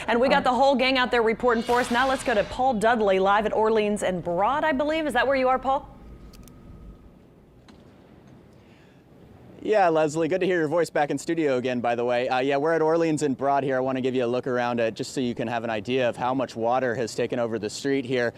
And we got the whole gang out there reporting for us. Now let's go to Paul Dudley live at Orleans and Broad, I believe. Is that where you are, Paul? Yeah, Leslie, good to hear your voice back in studio again, by the way. Yeah, we're at Orleans and Broad here. I want to give you a look around just so you can have an idea of how much water has taken over the street here.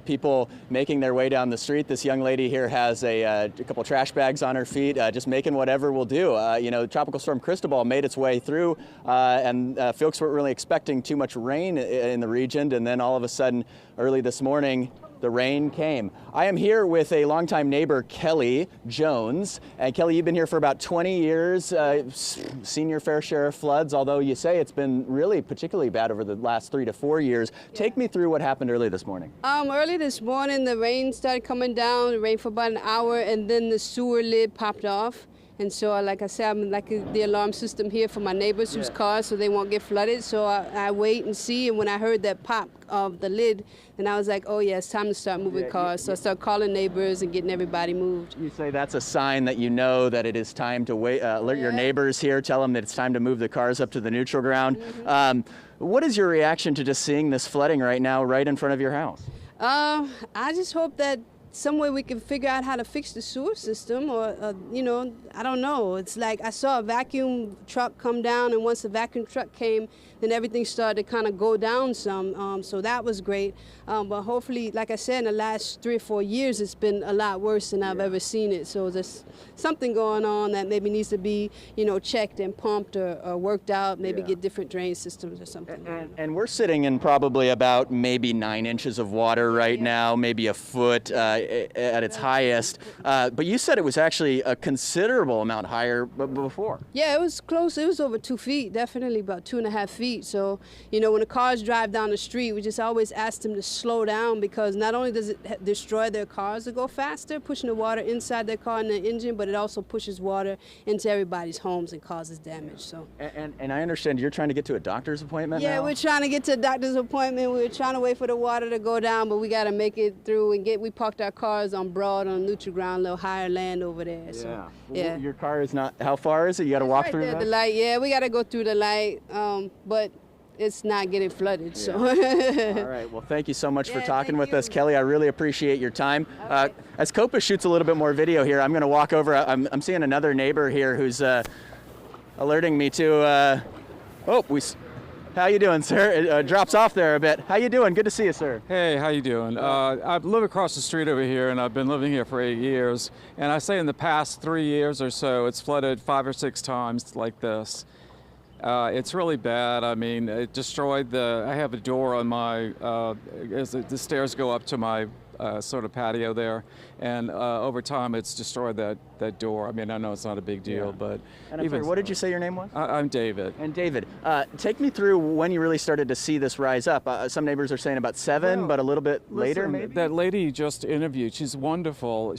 People making their way down the street. This young lady here has a couple trash bags on her feet, just making whatever will do. You know, Tropical Storm Cristobal made its way through, and folks weren't really expecting too much rain in the region, and then all of a sudden, early this morning, the rain came. I am here with a longtime neighbor, Kelly Jones. And Kelly, you've been here for about 20 years, seen your fair share of floods, although you say it's been really particularly bad over the last 3 to 4 years. Yeah. Take me through what happened early this morning. Early this morning, the rain started coming down. It rained for about an hour, and then the sewer lid popped off. And so, like I said, I'm like the alarm system here for my neighbors whose cars so they won't get flooded. So I wait and see, and when I heard that pop of the lid, then I was like, oh yeah, it's time to start moving cars. So I started calling neighbors and getting everybody moved. You say that's a sign that you know that it is time to wait, alert your neighbors here, tell them that it's time to move the cars up to the neutral ground. Mm-hmm. What is your reaction to just seeing this flooding right now, right in front of your house? I just hope that some way we can figure out how to fix the sewer system, or, you know, I don't know. It's like I saw a vacuum truck come down, and once the vacuum truck came, then everything started to kind of go down some. So that was great. But hopefully, like I said, in the last 3 or 4 years, it's been a lot worse than I've ever seen it. So there's something going on that maybe needs to be, you know, checked and pumped or worked out, maybe get different drain systems or something. And we're sitting in probably about maybe 9 inches of water right now, maybe a foot at its highest. But you said it was actually a considerable amount higher before. Yeah, it was close. It was over 2 feet, definitely about 2.5 feet. So, you know, when the cars drive down the street, we just always ask them to slow down, because not only does it destroy their cars to go faster, pushing the water inside their car and the engine, but it also pushes water into everybody's homes and causes damage. So. And I understand you're trying to get to a doctor's appointment now? Yeah, we're trying to get to a doctor's appointment. We were trying to wait for the water to go down, but we got to make it through and we parked our cars on Broad on neutral ground, a little higher land over there. Yeah. So, yeah. Your car is not, how far is it? You got to walk through that? The light, yeah, we got to go through the light, but it's not getting flooded. So. All right. Well, thank you so much for talking with us, Kelly. I really appreciate your time. Okay. As Copa shoots a little bit more video here, I'm going to walk over. I'm seeing another neighbor here who's alerting me to. How you doing, sir? It drops off there a bit. How you doing? Good to see you, sir. Hey, how you doing? I live across the street over here, and I've been living here for 8 years. And I say in the past 3 years or so, it's flooded 5 or 6 times like this. It's really bad. I mean, it destroyed I have a door on my, as the stairs go up to my sort of patio there, and over time it's destroyed that door. I mean, I know it's not a big deal, but and I'm sorry, what did you say your name was? I'm David. And David, take me through when you really started to see this rise up. Some neighbors are saying about 7, but a little bit later, maybe? That lady you just interviewed, she's wonderful.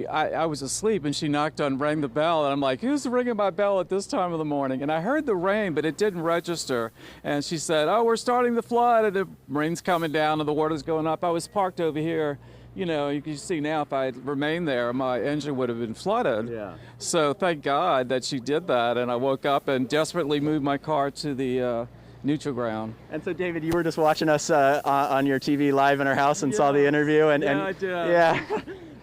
I was asleep, and she rang the bell, and I'm like, who's ringing my bell at this time of the morning? And I heard the rain, but it didn't register. And she said, oh, we're starting the flood, and the rain's coming down, and the water's going up. I was parked over here. You know, you can see now if I had remained there, my engine would have been flooded. Yeah. So thank God that she did that, and I woke up and desperately moved my car to the neutral ground. And so, David, you were just watching us on your TV live in our house and saw the interview, and I did. Yeah.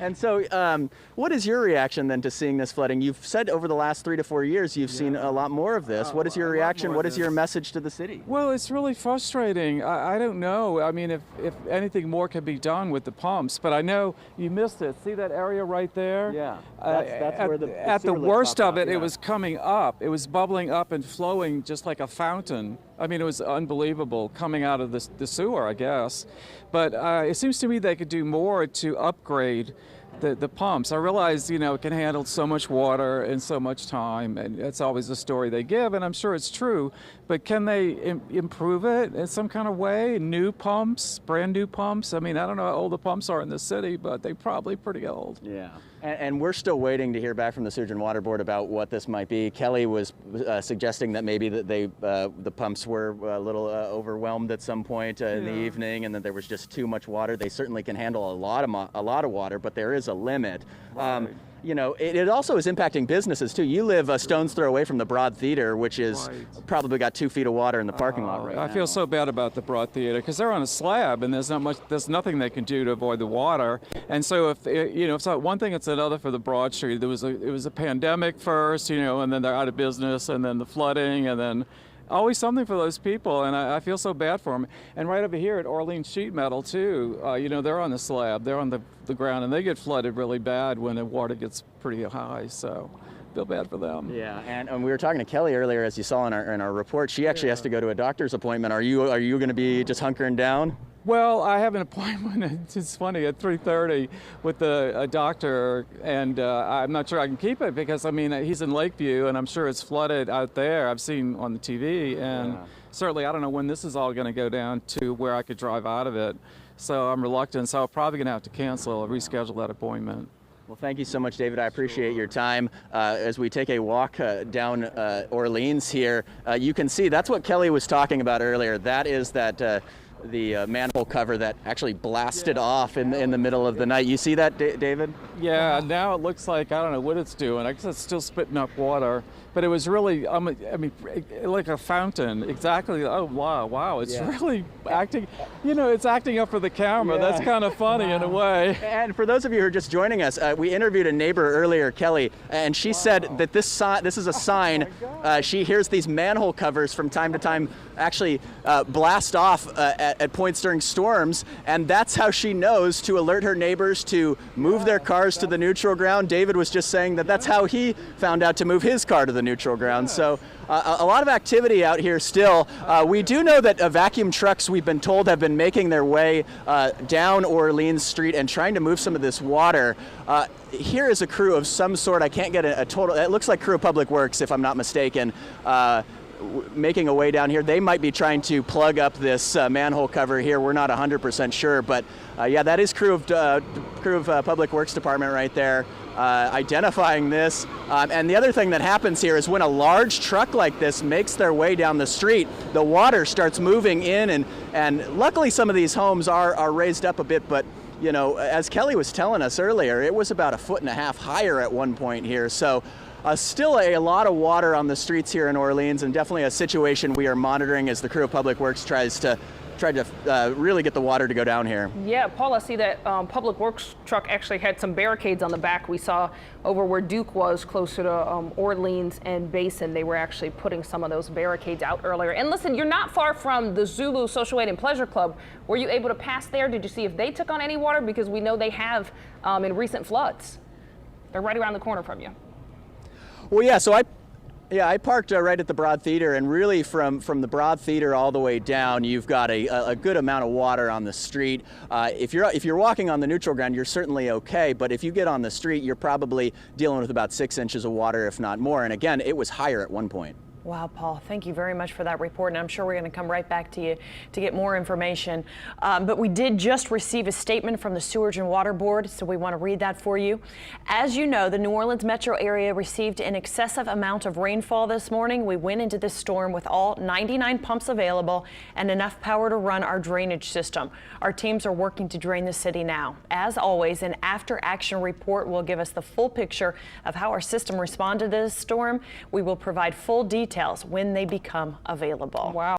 And so, what is your reaction then to seeing this flooding? You've said over the last 3 to 4 years you've seen a lot more of this. What is your reaction? What is your message to the city? Well, it's really frustrating. I don't know. I mean, if anything more can be done with the pumps, but I know you missed it. See that area right there? Yeah. That's where at the worst of it, it was coming up. It was bubbling up and flowing just like a fountain. I mean, it was unbelievable coming out of the sewer, I guess. But it seems to me they could do more to upgrade the pumps. I realize, you know, it can handle so much water in so much time, and that's always the story they give, and I'm sure it's true. But can they improve it in some kind of way? New pumps, brand new pumps? I mean, I don't know how old the pumps are in the city, but they're probably pretty old. Yeah. And we're still waiting to hear back from the Sewage and Water Board about what this might be. Kelly was suggesting that maybe that the pumps were a little overwhelmed at some point in the evening, and that there was just too much water. They certainly can handle a lot of water, but there is a limit. Right. you know, it also is impacting businesses too. You live a stone's throw away from the Broad Theater, which is probably got 2 feet of water in the parking lot right now. I feel so bad about the Broad Theater because they're on a slab and there's nothing they can do to avoid the water. And so if it's not one thing, it's another for the Broad Street. It was a pandemic first, and then they're out of business, and then the flooding, and then always something for those people, and I feel so bad for them. And right over here at Orleans Sheet Metal too, they're on the slab, they're on the ground, and they get flooded really bad when the water gets pretty high. So feel bad for them. Yeah, and we were talking to Kelly earlier, as you saw in our report. She actually has to go to a doctor's appointment. Are you going to be just hunkering down? Well, I have an appointment, it's funny, at 3:30 with a doctor, and I'm not sure I can keep it because, he's in Lakeview, and I'm sure it's flooded out there. I've seen on the TV, and certainly I don't know when this is all going to go down to where I could drive out of it. So I'm reluctant, so I'm probably going to have to cancel or reschedule that appointment. Well, thank you so much, David. I appreciate your time. As we take a walk down Orleans here, you can see that's what Kelly was talking about earlier. That is the manhole cover that actually blasted off in the middle of the night. You see that, David? Yeah, now it looks like, I don't know what it's doing. I guess it's still spitting up water, but it was really, like a fountain. Exactly. Oh, wow. It's really acting, it's acting up for the camera. Yeah. That's kind of funny in a way. And for those of you who are just joining us, we interviewed a neighbor earlier, Kelly, and she said that this is a sign. She hears these manhole covers from time to time actually blast off at points during storms, and that's how she knows to alert her neighbors to move their cars to the neutral ground. David was just saying that that's how he found out to move his car to the neutral ground. So a lot of activity out here still. We do know that vacuum trucks, we've been told, have been making their way down Orleans Street and trying to move some of this water. Here is a crew of some sort. I can't get a total. It looks like crew of Public Works, if I'm not mistaken, making a way down here. They might be trying to plug up this manhole cover here. We're not 100% sure, but yeah, that is crew of Public Works Department right there, identifying this. And the other thing that happens here is when a large truck like this makes their way down the street, the water starts moving in, and luckily some of these homes are raised up a bit, but as Kelly was telling us earlier, it was about 1.5 feet higher at one point here. So still a lot of water on the streets here in Orleans, and definitely a situation we are monitoring as the crew of Public Works tried to really get the water to go down here. Yeah, Paul, I see that Public Works truck actually had some barricades on the back. We saw over where Duke was, closer to Orleans and Basin. They were actually putting some of those barricades out earlier. And listen, you're not far from the Zulu Social Aid and Pleasure Club. Were you able to pass there? Did you see if they took on any water? Because we know they have in recent floods. They're right around the corner from you. Well, yeah, so I parked right at the Broad Theater, and really from the Broad Theater all the way down, you've got a good amount of water on the street. If you're walking on the neutral ground, you're certainly okay, but if you get on the street, you're probably dealing with about 6 inches of water, if not more. And again, it was higher at one point. Wow, Paul, thank you very much for that report, and I'm sure we're going to come right back to you to get more information. But we did just receive a statement from the Sewerage and Water Board, so we want to read that for you. As you know, the New Orleans metro area received an excessive amount of rainfall this morning. We went into this storm with all 99 pumps available and enough power to run our drainage system. Our teams are working to drain the city now. As always, an after-action report will give us the full picture of how our system responded to this storm. We will provide full details when they become available. Wow.